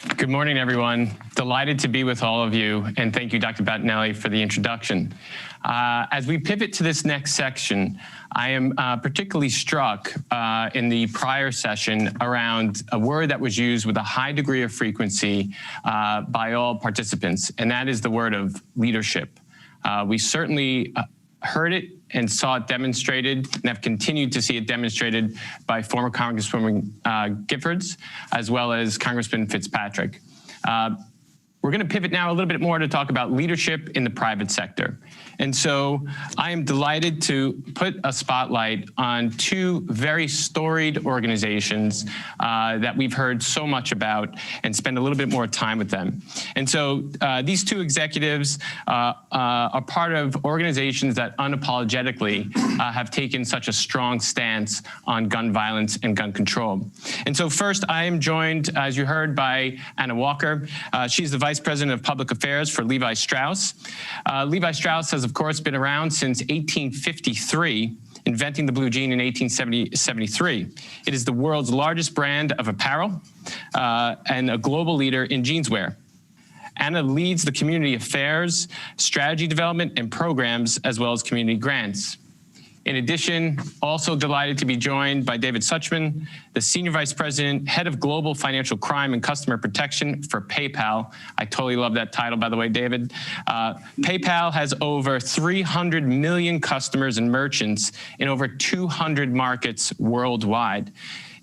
Good morning, everyone. Delighted to be with all of you, and thank you, Dr. Battinelli, for the introduction. As we pivot to this next section, I am particularly struck in the prior session around a word that was used with a high degree of frequency by all participants, and that is the word of leadership. We certainly heard it and saw it demonstrated and have continued to see it demonstrated by former Congresswoman Giffords, as well as Congressman Fitzpatrick. We're going to pivot now a little bit more to talk about leadership in the private sector. And so I am delighted to put a spotlight on two very storied organizations that we've heard so much about and spend a little bit more time with them. And so these two executives are part of organizations that unapologetically have taken such a strong stance on gun violence and gun control. And so first, I am joined, as you heard, by Anna Walker. She's the Vice President of Public Affairs for Levi Strauss. Levi Strauss has, of course, been around since 1853, inventing the blue jean in 1873. It is the world's largest brand of apparel and a global leader in jeanswear. Anna leads the community affairs, strategy development, and programs, as well as community grants. In addition, also delighted to be joined by David Suchman, the Senior Vice President, Head of Global Financial Crime and Customer Protection for PayPal. I totally love that title, by the way, David. PayPal has over 300 million customers and merchants in over 200 markets worldwide.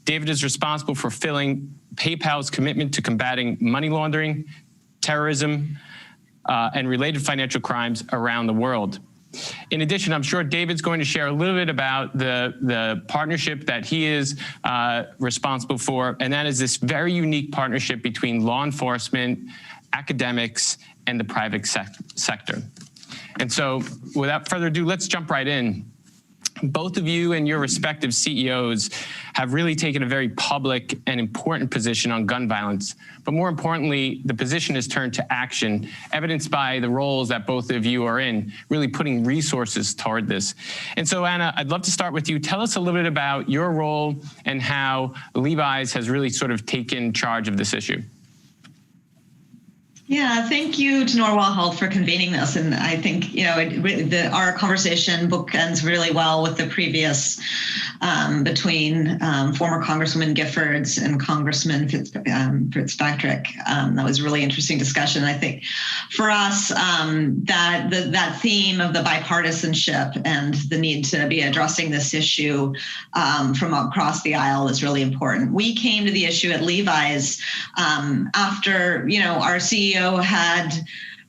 David is responsible for fulfilling PayPal's commitment to combating money laundering, terrorism, and related financial crimes around the world. In addition, I'm sure David's going to share a little bit about the partnership that he is responsible for, and that is this very unique partnership between law enforcement, academics, and the private sector. And so without further ado, let's jump right in. Both of you and your respective CEOs have really taken a very public and important position on gun violence. But more importantly, the position is turned to action, evidenced by the roles that both of you are in, really putting resources toward this. And so, Anna, I'd love to start with you. Tell us a little bit about your role and how Levi's has really sort of taken charge of this issue. Yeah, thank you to Northwell Health for convening this. And I think, our conversation bookends really well with the previous between former Congresswoman Giffords and Congressman Fitzpatrick. That was a really interesting discussion. I think for us, that theme of the bipartisanship and the need to be addressing this issue from across the aisle is really important. We came to the issue at Levi's after, our CEO had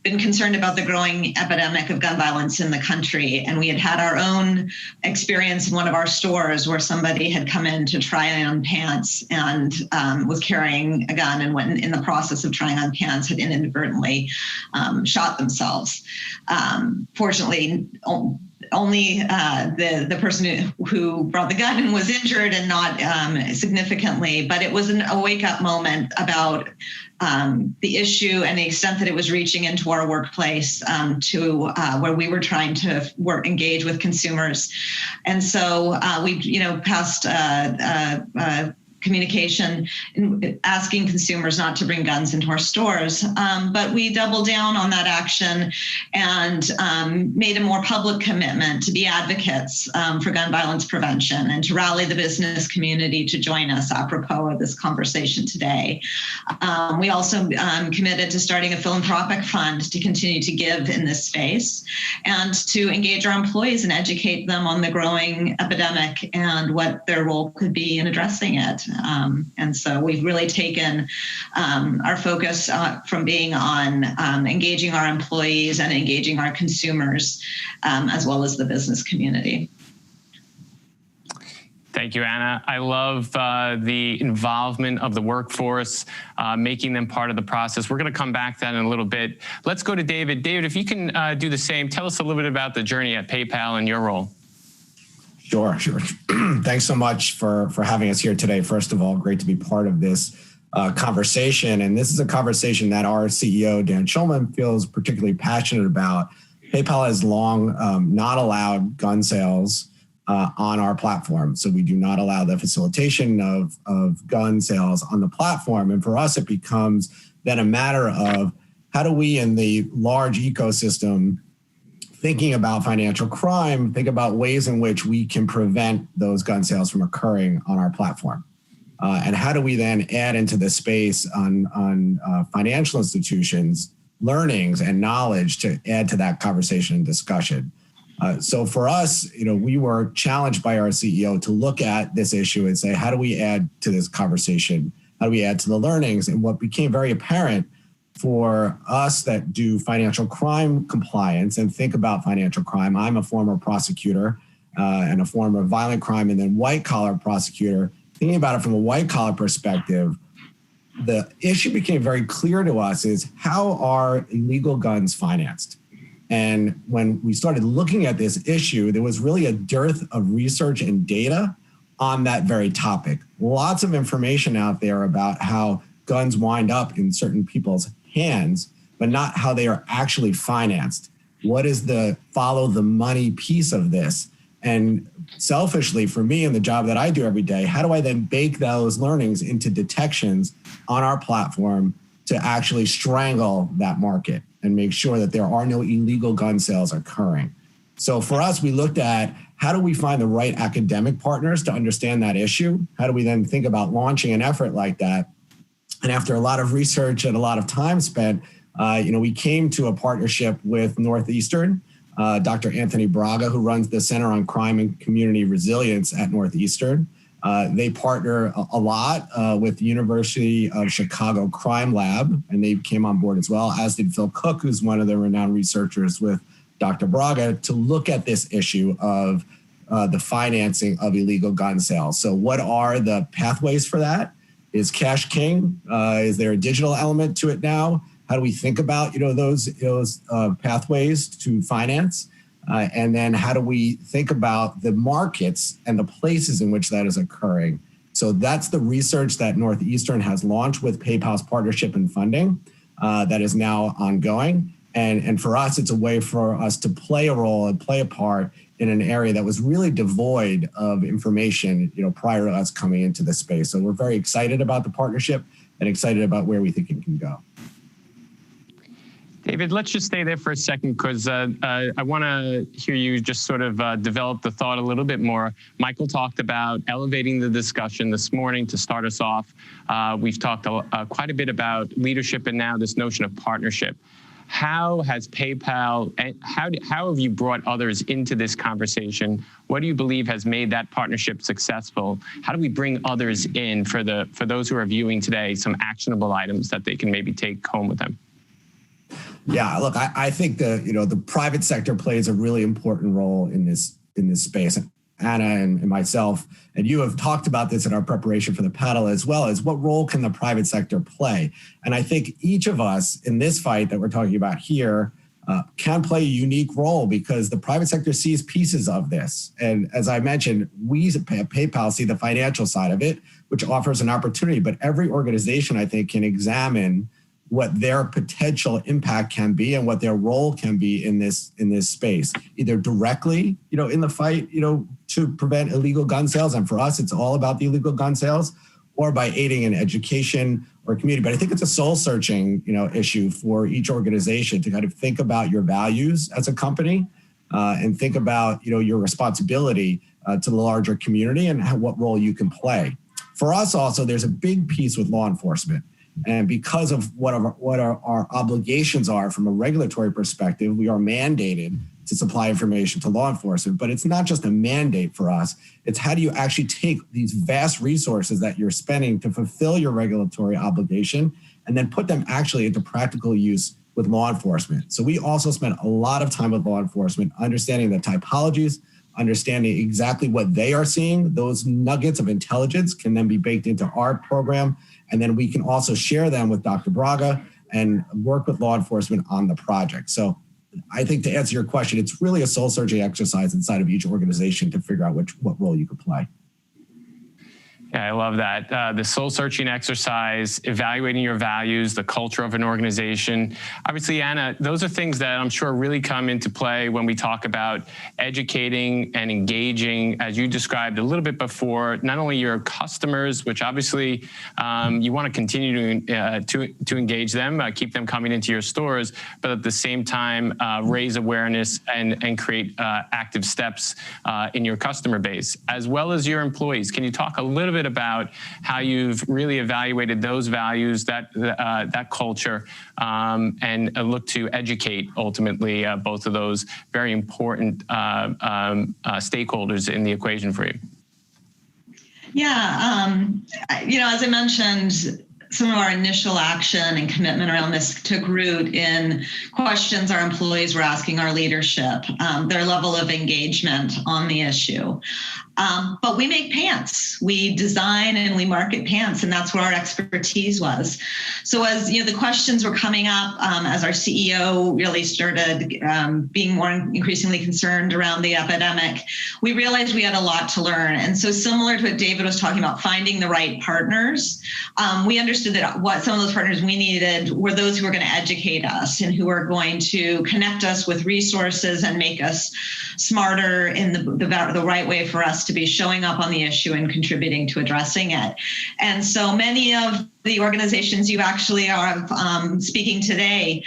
been concerned about the growing epidemic of gun violence in the country. And we had our own experience in one of our stores where somebody had come in to try on pants and was carrying a gun, and when in the process of trying on pants had inadvertently shot themselves. Fortunately, only the person who brought the gun in was injured and not significantly, but it was a wake-up moment about the issue and the extent that it was reaching into our workplace to where we were trying to engage with consumers. And so we passed communication asking consumers not to bring guns into our stores. But we doubled down on that action and made a more public commitment to be advocates for gun violence prevention and to rally the business community to join us apropos of this conversation today. We also committed to starting a philanthropic fund to continue to give in this space and to engage our employees and educate them on the growing epidemic and what their role could be in addressing it. And so we've really taken our focus from being on engaging our employees and engaging our consumers, as well as the business community. Thank you, Anna. I love the involvement of the workforce, making them part of the process. We're going to come back to that in a little bit. Let's go to David. David, if you can do the same, tell us a little bit about the journey at PayPal and your role. Sure. Thanks so much for having us here today. First of all, great to be part of this conversation. And this is a conversation that our CEO, Dan Schulman, feels particularly passionate about. PayPal has long not allowed gun sales on our platform. So we do not allow the facilitation of gun sales on the platform. And for us, it becomes then a matter of how do we in the large ecosystem thinking about financial crime, think about ways in which we can prevent those gun sales from occurring on our platform. And how do we then add into the space on financial institutions, learnings and knowledge to add to that conversation and discussion. So for us, we were challenged by our CEO to look at this issue and say, how do we add to this conversation? How do we add to the learnings? And what became very apparent for us that do financial crime compliance and think about financial crime, I'm a former prosecutor and a former violent crime and then white collar prosecutor. Thinking about it from a white collar perspective, the issue became very clear to us is how are illegal guns financed? And when we started looking at this issue, there was really a dearth of research and data on that very topic. Lots of information out there about how guns wind up in certain people's hands, but not how they are actually financed. What is the follow the money piece of this? And selfishly for me and the job that I do every day, how do I then bake those learnings into detections on our platform to actually strangle that market and make sure that there are no illegal gun sales occurring? So for us, we looked at how do we find the right academic partners to understand that issue? How do we then think about launching an effort like that? And after a lot of research and a lot of time spent, we came to a partnership with Northeastern, Dr. Anthony Braga, who runs the Center on Crime and Community Resilience at Northeastern. They partner a lot with the University of Chicago Crime Lab, and they came on board as well, as did Phil Cook, who's one of the renowned researchers with Dr. Braga, to look at this issue of the financing of illegal gun sales. So what are the pathways for that? Is cash king? Is there a digital element to it now? How do we think about those pathways to finance? And then how do we think about the markets and the places in which that is occurring? So that's the research that Northeastern has launched with PayPal's partnership and funding that is now ongoing. And for us, it's a way for us to play a role and play a part in an area that was really devoid of information, prior to us coming into the space. So we're very excited about the partnership and excited about where we think it can go. David, let's just stay there for a second because I want to hear you just sort of develop the thought a little bit more. Michael talked about elevating the discussion this morning to start us off. We've talked quite a bit about leadership and now this notion of partnership. How has PayPal, how have you brought others into this conversation? What do you believe has made that partnership successful? How do we bring others in for those who are viewing today, some actionable items that they can maybe take home with them? Yeah, look, I think the private sector plays a really important role in this space. Anna and myself, and you have talked about this in our preparation for the panel as well, as what role can the private sector play? And I think each of us in this fight that we're talking about here can play a unique role because the private sector sees pieces of this. And as I mentioned, we at PayPal see the financial side of it, which offers an opportunity, but every organization I think can examine what their potential impact can be and what their role can be in this space, either directly, in the fight, to prevent illegal gun sales. And for us, it's all about the illegal gun sales, or by aiding in education or community. But I think it's a soul searching, issue for each organization to kind of think about your values as a company and think about, your responsibility to the larger community and what role you can play. For us also, there's a big piece with law enforcement. And because of what our obligations are from a regulatory perspective, we are mandated to supply information to law enforcement. But it's not just a mandate for us. It's how do you actually take these vast resources that you're spending to fulfill your regulatory obligation and then put them actually into practical use with law enforcement. So we also spend a lot of time with law enforcement, understanding the typologies, understanding exactly what they are seeing. Those nuggets of intelligence can then be baked into our program. And then we can also share them with Dr. Braga and work with law enforcement on the project. So I think to answer your question, it's really a soul-searching exercise inside of each organization to figure out what role you could play. Yeah, I love that. The soul searching exercise, evaluating your values, the culture of an organization. Obviously, Anna, those are things that I'm sure really come into play when we talk about educating and engaging, as you described a little bit before, not only your customers, which obviously you want to continue to engage them, keep them coming into your stores, but at the same time, raise awareness and create active steps in your customer base, as well as your employees. Can you talk a little bit about how you've really evaluated those values, that culture, and look to educate ultimately both of those very important stakeholders in the equation for you? Yeah, as I mentioned, some of our initial action and commitment around this took root in questions our employees were asking our leadership, their level of engagement on the issue. But we make pants. We design and we market pants, and that's where our expertise was. So as the questions were coming up, as our CEO really started being more increasingly concerned around the epidemic, we realized we had a lot to learn. And so similar to what David was talking about, finding the right partners, we understood that what some of those partners we needed were those who were going to educate us and who were going to connect us with resources and make us smarter in the right way for us to be showing up on the issue and contributing to addressing it. And so many of the organizations you actually are speaking today,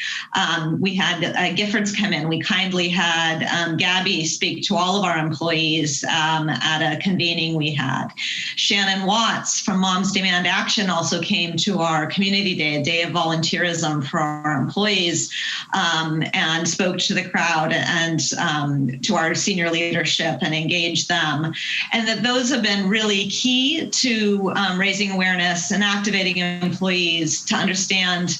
we had Giffords come in. We kindly had Gabby speak to all of our employees at a convening we had. Shannon Watts from Moms Demand Action also came to our community day, a day of volunteerism for our employees, and spoke to the crowd and to our senior leadership and engaged them. And that those have been really key to raising awareness and activating employees to understand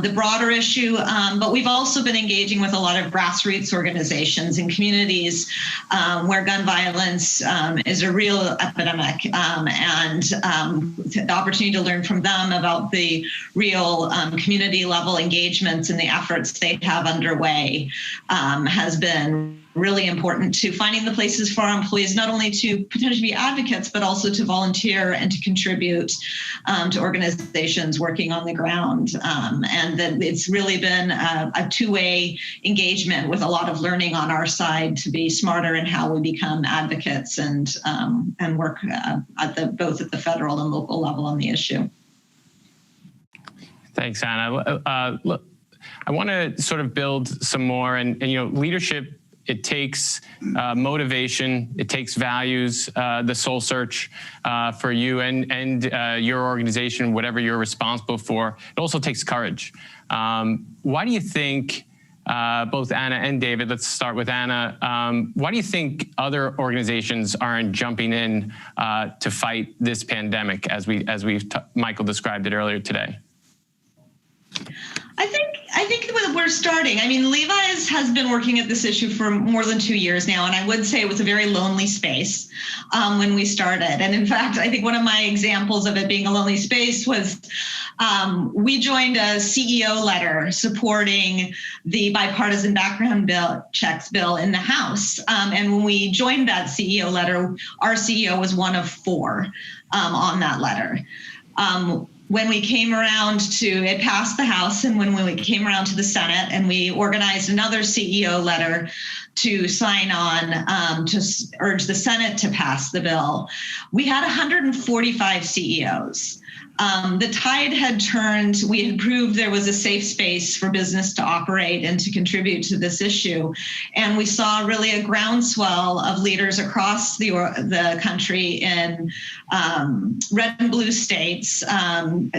the broader issue, but we've also been engaging with a lot of grassroots organizations and communities where gun violence is a real epidemic, and the opportunity to learn from them about the real community level engagements and the efforts they have underway has been really important to finding the places for our employees, not only to potentially be advocates, but also to volunteer and to contribute to organizations working on the ground. And that it's really been a two-way engagement with a lot of learning on our side to be smarter in how we become advocates and work both at the federal and local level on the issue. Thanks, Anna. Look, I want to sort of build some more, and leadership. It takes motivation, it takes values, the soul search for you and your organization, whatever you're responsible for. It also takes courage. Why do you think, both Anna and David, let's start with Anna, why do you think other organizations aren't jumping in to fight this pandemic as Michael described it earlier today? I think we're starting. I mean, Levi's has been working at this issue for more than 2 years now, and I would say it was a very lonely space when we started. And in fact, I think one of my examples of it being a lonely space was we joined a CEO letter supporting the bipartisan background checks bill in the House. And when we joined that CEO letter, our CEO was one of 4 on that letter. When we came around it passed the House, and when we came around to the Senate and we organized another CEO letter to sign on to urge the Senate to pass the bill, we had 145 CEOs. The tide had turned. We had proved there was a safe space for business to operate and to contribute to this issue. And we saw really a groundswell of leaders across the country in red and blue states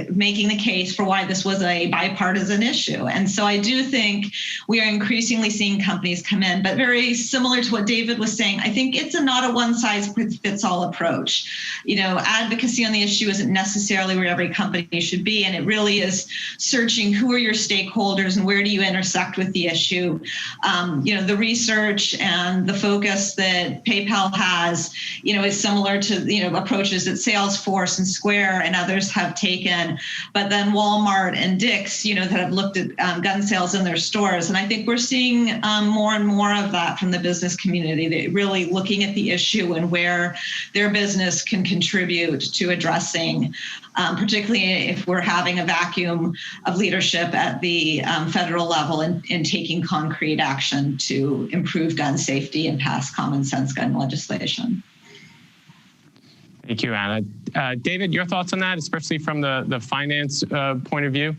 making the case for why this was a bipartisan issue. And so I do think we are increasingly seeing companies come in, but very similar to what David was saying, I think it's not a one-size-fits-all approach. Advocacy on the issue isn't necessarily where every company should be, and it really is searching who are your stakeholders and where do you intersect with the issue. The research and the focus that PayPal has, is similar to approaches that Salesforce and Square and others have taken, but then Walmart and Dick's, that have looked at gun sales in their stores, and I think we're seeing more and more of that from the business community, that really looking at the issue and where their business can contribute to addressing, particularly if we're having a vacuum of leadership at the federal level and taking concrete action to improve gun safety and pass common sense gun legislation. Thank you, Anna. David, your thoughts on that, especially from the finance point of view?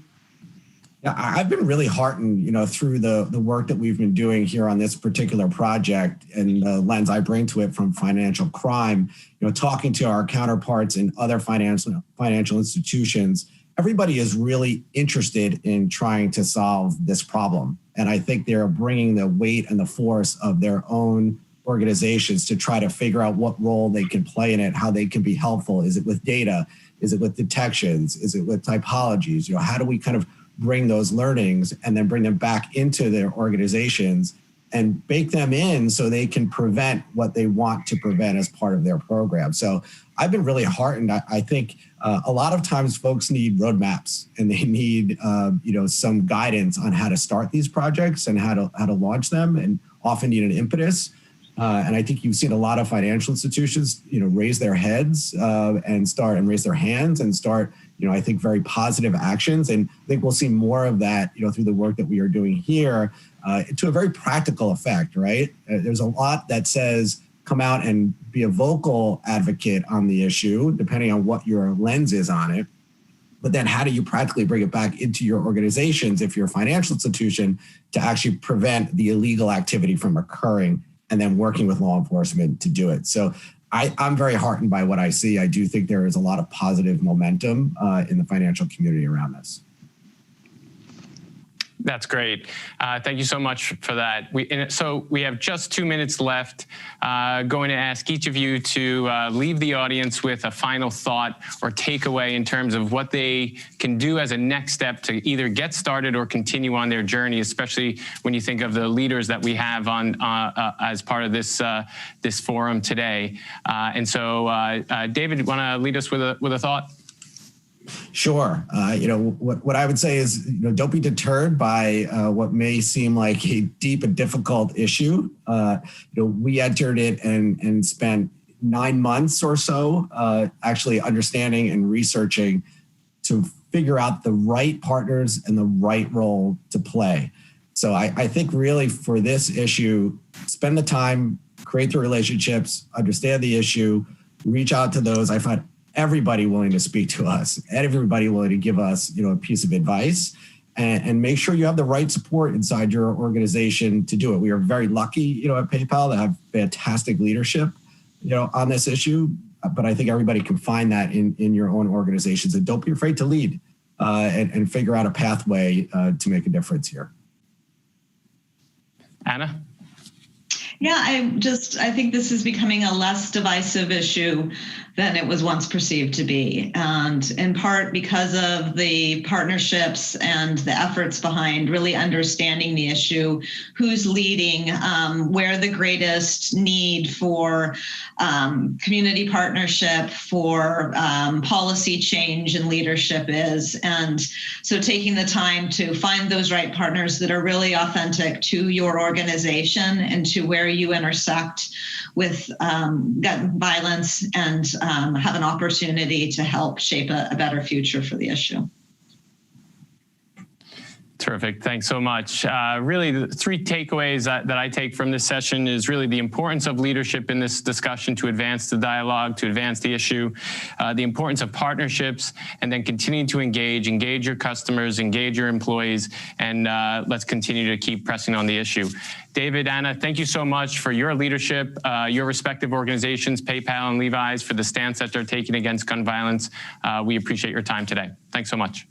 Yeah, I've been really heartened, through the work that we've been doing here on this particular project and the lens I bring to it from financial crime, talking to our counterparts in other financial institutions. Everybody is really interested in trying to solve this problem. And I think they're bringing the weight and the force of their own organizations to try to figure out what role they can play in it, how they can be helpful. Is it with data? Is it with detections? Is it with typologies? How do we kind of bring those learnings and then bring them back into their organizations and bake them in so they can prevent what they want to prevent as part of their program. So I've been really heartened. I think a lot of times folks need roadmaps and they need some guidance on how to start these projects and how to launch them, and often need an impetus. And I think you've seen a lot of financial institutions, raise their heads and raise their hands and start, I think very positive actions. And I think we'll see more of that, through the work that we are doing here to a very practical effect, right? There's a lot that says come out and be a vocal advocate on the issue, depending on what your lens is on it. But then how do you practically bring it back into your organizations, if you're a financial institution, to actually prevent the illegal activity from occurring, and then working with law enforcement to do it. So I'm very heartened by what I see. I do think there is a lot of positive momentum in the financial community around this. That's great. Thank you so much for that. So we have just 2 minutes left. Going to ask each of you to leave the audience with a final thought or takeaway in terms of what they can do as a next step to either get started or continue on their journey, especially when you think of the leaders that we have on as part of this this forum today. And so, David, want to lead us with a thought? Sure. What I would say is, don't be deterred by what may seem like a deep and difficult issue. We entered it and spent 9 months or so actually understanding and researching to figure out the right partners and the right role to play. So I think really for this issue, spend the time, create the relationships, understand the issue, reach out to those. I find everybody willing to speak to us, everybody willing to give us, a piece of advice, and make sure you have the right support inside your organization to do it. We are very lucky, at PayPal to have fantastic leadership, on this issue. But I think everybody can find that in your own organizations, and don't be afraid to lead and figure out a pathway to make a difference here. Anna? Yeah, I think this is becoming a less divisive issue than it was once perceived to be. And in part because of the partnerships and the efforts behind really understanding the issue, who's leading, where the greatest need for community partnership, for policy change and leadership is. And so taking the time to find those right partners that are really authentic to your organization and to where you intersect with gun violence, and have an opportunity to help shape a better future for the issue. Terrific. Thanks so much. Really, the 3 takeaways that I take from this session is really the importance of leadership in this discussion to advance the dialogue, to advance the issue, the importance of partnerships, and then continuing to engage your customers, engage your employees, and let's continue to keep pressing on the issue. David, Anna, thank you so much for your leadership, your respective organizations, PayPal and Levi's, for the stance that they're taking against gun violence. We appreciate your time today. Thanks so much.